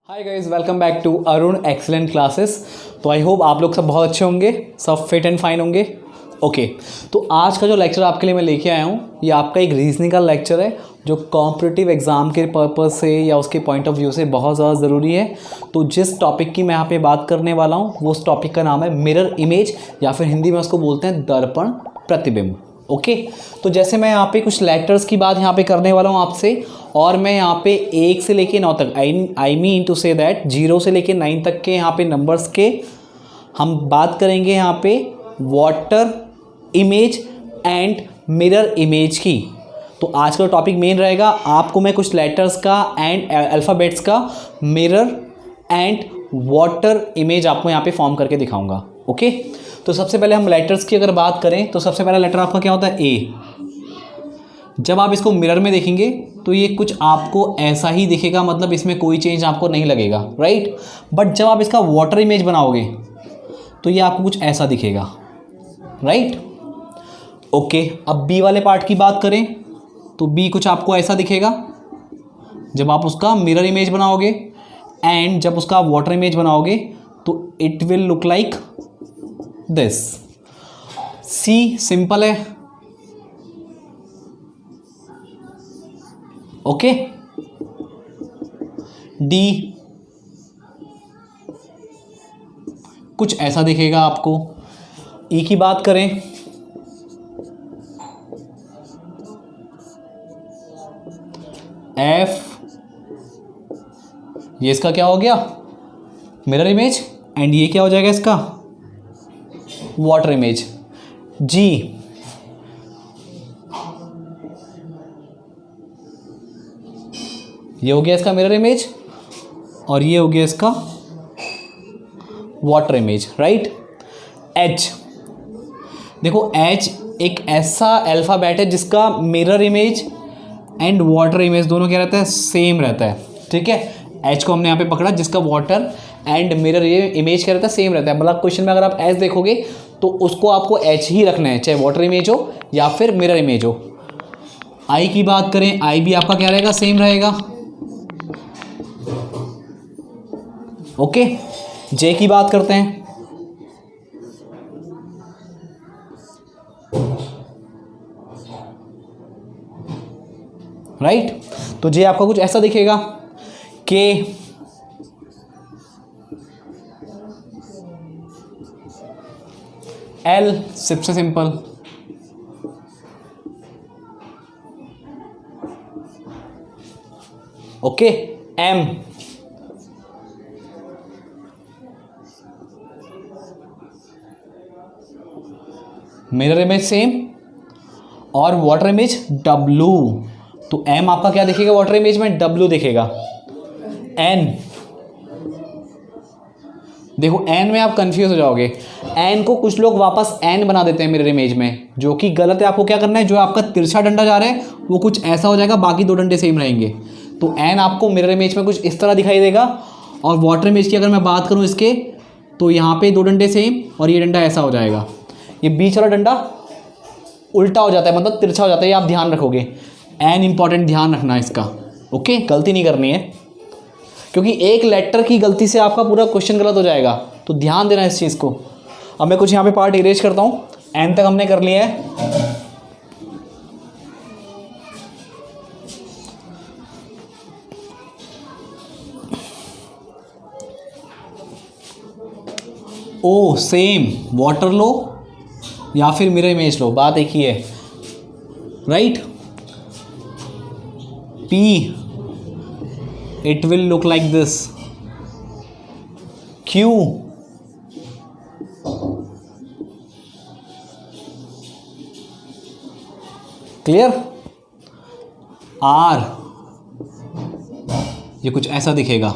Hi guys, welcome back to Arun excellent classes. तो I hope आप लोग सब बहुत अच्छे होंगे, सब फिट एंड फाइन होंगे। ओके, तो आज का जो लेक्चर आपके लिए मैं लेके आया हूँ ये आपका एक रीजनिंग का लेक्चर है जो कॉम्पिटिटिव एग्ज़ाम के पर्पज़ से या उसके पॉइंट ऑफ व्यू से बहुत ज़्यादा ज़रूरी है। तो जिस टॉपिक की मैं यहाँ पे बात करने वाला हूँ वो उस टॉपिक का नाम है मिरर इमेज, या फिर हिंदी में उसको बोलते हैं दर्पण प्रतिबिंब। ओके, तो जैसे मैं यहाँ पे कुछ लेटर्स की बात यहाँ पे करने वाला हूँ आपसे, और मैं यहाँ पे 1 से लेके 9 तक I mean to say that 0 से लेके 9 तक के यहाँ पे नंबर्स के हम बात करेंगे यहाँ पे water image and mirror image की। तो आज का टॉपिक मेन रहेगा, आपको मैं कुछ लेटर्स का एंड अल्फ़ाबेट्स का मिरर एंड वाटर इमेज आपको यहाँ पे फॉर्म करके दिखाऊंगा। ओके, तो सबसे पहले हम लेटर्स की अगर बात करें तो सबसे पहला लेटर आपका क्या होता है? ए। जब आप इसको मिरर में देखेंगे तो ये कुछ आपको ऐसा ही दिखेगा, मतलब इसमें कोई चेंज आपको नहीं लगेगा, राइट। बट जब आप इसका वाटर इमेज बनाओगे तो ये आपको कुछ ऐसा दिखेगा, राइट। ओके, अब बी वाले पार्ट की बात करें तो बी कुछ आपको ऐसा दिखेगा जब आप उसका मिरर इमेज बनाओगे, एंड जब उसका वाटर इमेज बनाओगे तो it will look like this. C simple है, ओके। डी कुछ ऐसा दिखेगा आपको। ई की बात करें एफ, ये इसका क्या हो गया? मिरर इमेज, एंड ये क्या हो जाएगा इसका? Water image. जी ये हो गया इसका मिरर इमेज और ये हो गया इसका वाटर इमेज, राइट। एच, देखो एच एक ऐसा अल्फ़ाबेट है जिसका mirror image and water image दोनों क्या रहता है? सेम रहता है, ठीक है। एच को हमने यहाँ पे पकड़ा जिसका वाटर एंड मिरर इमेज क्या रहता है? सेम रहता है। मतलब क्वेश्चन में अगर आप एच देखोगे तो उसको आपको एच ही रखना है, चाहे वाटर इमेज हो या फिर मिरर इमेज हो। आई की बात करें, आई भी आपका क्या रहेगा? सेम रहेगा, ओके। जे की बात करते हैं, राइट। तो जे आपका कुछ ऐसा दिखेगा। के, एल सबसे simple, okay. M, mirror image same और वाटर इमेज डब्लू। तो एम आपका क्या दिखेगा वाटर इमेज में? डब्लू दिखेगा। एन, देखो एन में आप कंफ्यूज हो जाओगे। एन को कुछ लोग वापस एन बना देते हैं मिरर इमेज में, जो कि गलत है। आपको क्या करना है, जो आपका तिरछा डंडा जा रहा है वो कुछ ऐसा हो जाएगा, बाकी दो डंडे सेम रहेंगे। तो एन आपको मिरर इमेज में कुछ इस तरह दिखाई देगा, और वाटर इमेज की अगर मैं बात करूँ इसके, तो यहाँ पे दो डंडे सेम और ये डंडा ऐसा हो जाएगा। ये बीच वाला डंडा उल्टा हो जाता है, मतलब तिरछा हो जाता है, ये आप ध्यान रखोगे। एन इंपॉर्टेंट, ध्यान रखना इसका, ओके। गलती नहीं करनी है, क्योंकि एक लेटर की गलती से आपका पूरा क्वेश्चन गलत हो जाएगा, तो ध्यान देना इस चीज़ को। अब मैं कुछ यहाँ पे पार्ट इरेज करता हूँ। एन तक हमने कर लिया है। ओ सेम, वाटर लो या फिर मिरर इमेज लो, बात एक ही है, right. P, it will look like this. Q, clear. R, ये कुछ ऐसा दिखेगा,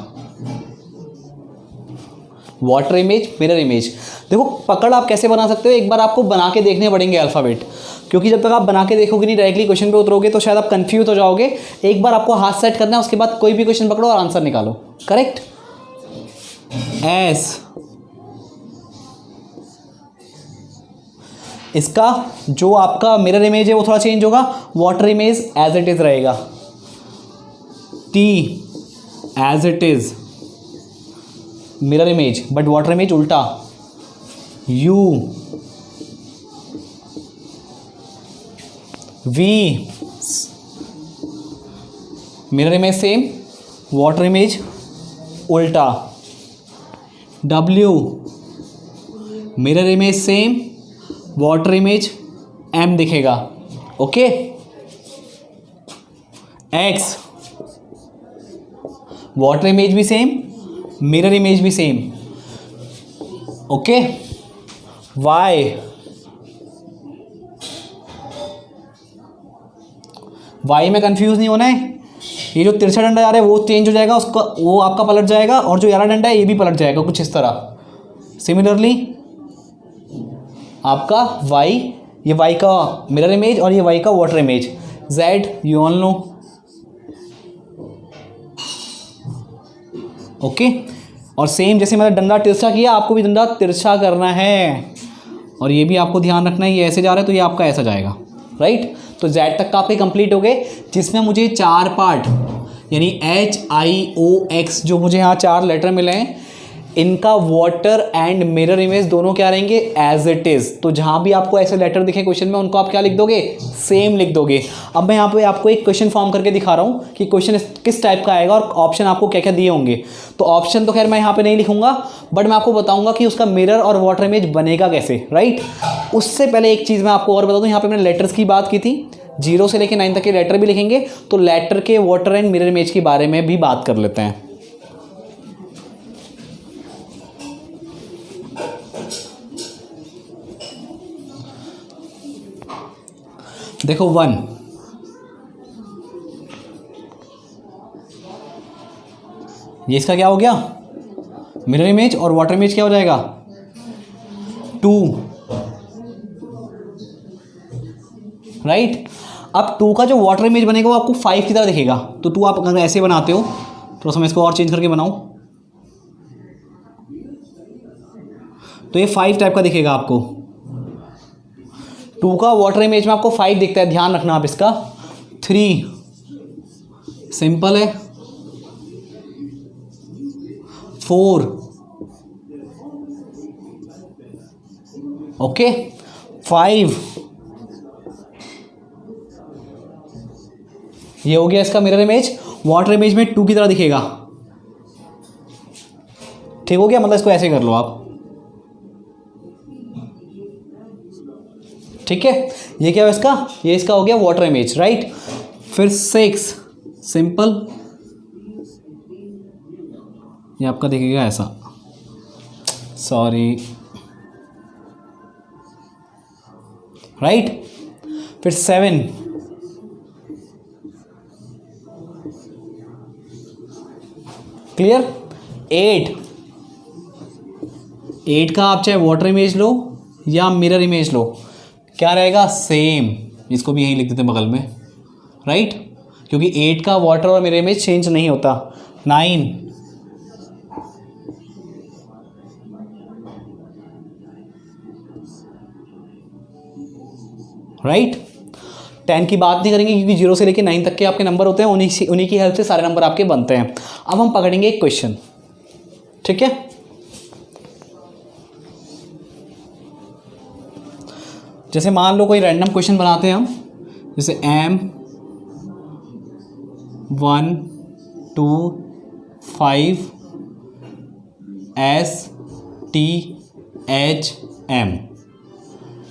वाटर इमेज मिरर इमेज। देखो पकड़ आप कैसे बना सकते हो, एक बार आपको बना के देखने पड़ेंगे अल्फ़ाबेट, क्योंकि जब तक आप बना के देखोगे नहीं, डायरेक्टली क्वेश्चन पे उतरोगे तो शायद आप कंफ्यूज हो जाओगे। एक बार आपको हाथ सेट करना है, उसके बाद कोई भी क्वेश्चन पकड़ो और आंसर निकालो, करेक्ट। एस, इसका जो आपका मिरर इमेज है वो थोड़ा चेंज होगा, water image as it is रहेगा। T as it is, mirror image, but water image उल्टा, U V mirror image same, water image उल्टा, W mirror image same, water image M दिखेगा, okay. X water image भी same, mirror image भी same, okay. Y में confuse नहीं होना है, ये जो तिरछा डंडा जा रहा है वो चेंज हो जाएगा, उसका वो आपका पलट जाएगा, और जो यारा डंडा है ये भी पलट जाएगा, कुछ इस तरह। सिमिलरली आपका Y, ये Y का मिरर इमेज और ये Y का water image. Z you all know, okay. और सेम जैसे मैंने डंडा तिरछा किया, आपको भी डंडा तिरछा करना है, और ये भी आपको ध्यान रखना है, ये ऐसे जा रहा है तो ये आपका ऐसा जाएगा, राइट। तो Z तक का आपके कंप्लीट हो गए, जिसमें मुझे 4 पार्ट यानी HIOX जो मुझे यहाँ 4 लेटर मिले हैं, इनका वाटर एंड मिरर इमेज दोनों क्या रहेंगे, एज इट इज़। तो जहाँ भी आपको ऐसे लेटर दिखे क्वेश्चन में, उनको आप क्या लिख दोगे, सेम लिख दोगे। अब मैं यहाँ पे आपको एक क्वेश्चन फॉर्म करके दिखा रहा हूँ कि क्वेश्चन किस टाइप का आएगा और ऑप्शन आपको क्या क्या दिए होंगे। तो ऑप्शन तो खैर मैं यहाँ पे नहीं लिखूंगा, बट मैं आपको बताऊंगा कि उसका मिरर और वाटर इमेज बनेगा कैसे, राइट। उससे पहले एक चीज़ मैं आपको और बता दूँ, यहाँ पर मैंने लेटर्स की बात की थी, 0 से लेकर 9 तक के लेटर भी लिखेंगे, तो लेटर के वाटर एंड मिरर इमेज के बारे में भी बात कर लेते हैं। देखो 1, ये इसका क्या हो गया, मिरर इमेज, और वाटर इमेज क्या हो जाएगा, 2, राइट। अब 2 का जो वाटर इमेज बनेगा वो आपको 5 की तरह दिखेगा। तो 2 आप अगर ऐसे बनाते हो, थोड़ा सा मैं इसको और चेंज करके बनाऊं, तो ये 5 टाइप का दिखेगा आपको। 2 का वाटर इमेज में आपको 5 दिखता है, ध्यान रखना आप इसका। 3 सिंपल है, 4 ओके, 5 ये हो गया इसका मिरर इमेज, वाटर इमेज में 2 की तरह दिखेगा, ठीक हो गया। मतलब इसको ऐसे कर लो आप, ठीक है। ये क्या है इसका, ये इसका हो गया वाटर इमेज, राइट। फिर 6 सिंपल, ये आपका दिखेगा ऐसा, सॉरी, राइट। फिर 7 क्लियर। 8 का आप चाहे वाटर इमेज लो या मिरर इमेज लो, क्या रहेगा, सेम। इसको भी यहीं लिख देते हैं बगल में, राइट, क्योंकि 8 का वाटर और मिरर इमेज चेंज नहीं होता। 9 राइट। 10 की बात नहीं करेंगे क्योंकि 0 से लेकर 9 तक के आपके नंबर होते हैं, उन्हीं की हेल्प से सारे नंबर आपके बनते हैं। अब हम पकड़ेंगे एक क्वेश्चन, ठीक है। जैसे मान लो कोई रैंडम क्वेश्चन बनाते हैं हम, जैसे M1 2 5 STHM,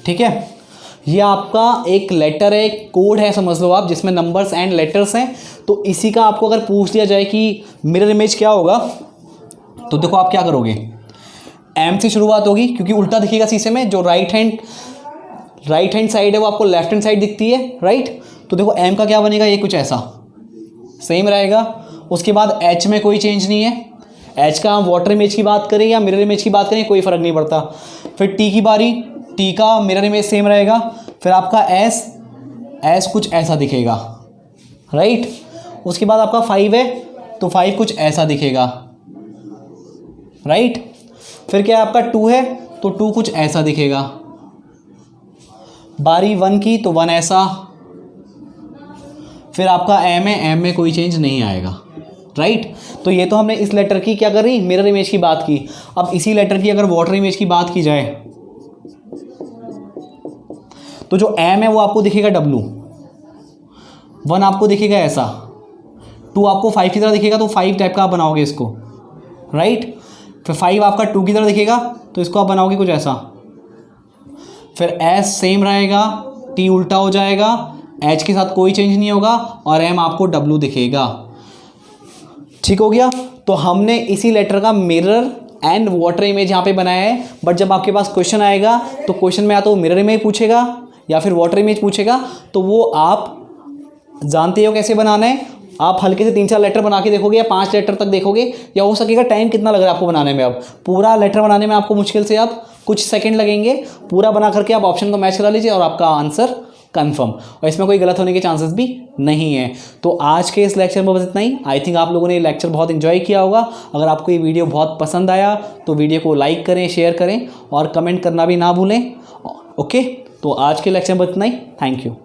ठीक है। ये आपका एक लेटर है, एक कोड है समझ लो आप, जिसमें नंबर्स एंड लेटर्स हैं। तो इसी का आपको अगर पूछ लिया जाए कि मिरर इमेज क्या होगा, तो देखो आप क्या करोगे, M से शुरुआत होगी क्योंकि उल्टा दिखेगा शीशे में, जो राइट हैंड साइड है वो आपको लेफ्ट हैंड साइड दिखती है, राइट। तो देखो M का क्या बनेगा, ये कुछ ऐसा सेम रहेगा। उसके बाद H में कोई चेंज नहीं है, H का हम वाटर इमेज की बात करें या मिरर इमेज की बात करें कोई फ़र्क नहीं पड़ता। फिर T की बारी, T का मिरर इमेज सेम रहेगा। फिर आपका S कुछ ऐसा दिखेगा, राइट। उसके बाद आपका 5 है तो 5 कुछ ऐसा दिखेगा, राइट। फिर क्या आपका 2 है तो 2 कुछ ऐसा दिखेगा। बारी 1 की तो 1 ऐसा। फिर आपका M है, M में कोई चेंज नहीं आएगा, राइट। तो ये तो हमने इस लेटर की क्या करी, मिरर इमेज की बात की। अब इसी लेटर की अगर वाटर इमेज की बात की जाए तो जो M है वो आपको दिखेगा W, 1 आपको दिखेगा ऐसा, 2 आपको 5 की तरह दिखेगा, तो 5 टाइप का आप बनाओगे इसको, राइट। फिर 5 आपका 2 की तरह दिखेगा तो इसको आप बनाओगे कुछ ऐसा। फिर S सेम रहेगा, T उल्टा हो जाएगा, H के साथ कोई चेंज नहीं होगा और M आपको W दिखेगा। ठीक हो गया। तो हमने इसी लेटर का मिरर एंड वाटर इमेज यहाँ पे बनाया है। बट जब आपके पास क्वेश्चन आएगा तो क्वेश्चन में या तो मिरर इमेज पूछेगा या फिर वाटर इमेज पूछेगा, तो वो आप जानते हो कैसे बनाना है। आप हल्के से 3-4 लेटर बना के देखोगे या 5 लेटर तक देखोगे, या हो सकेगा टाइम कितना लग रहा है आपको बनाने में। अब पूरा लेटर बनाने में आपको मुश्किल से आप कुछ सेकंड लगेंगे, पूरा बना करके आप ऑप्शन को मैच करा लीजिए और आपका आंसर कंफर्म, और इसमें कोई गलत होने के चांसेस भी नहीं है। तो आज के इस लेक्चर में बस इतना ही। आई थिंक आप लोगों ने ये लेक्चर बहुत एंजॉय किया होगा। अगर आपको ये वीडियो बहुत पसंद आया तो वीडियो को लाइक करें, शेयर करें और कमेंट करना भी ना भूलें। ओके, तो आज के लेक्चर में बस इतना ही। Thank you.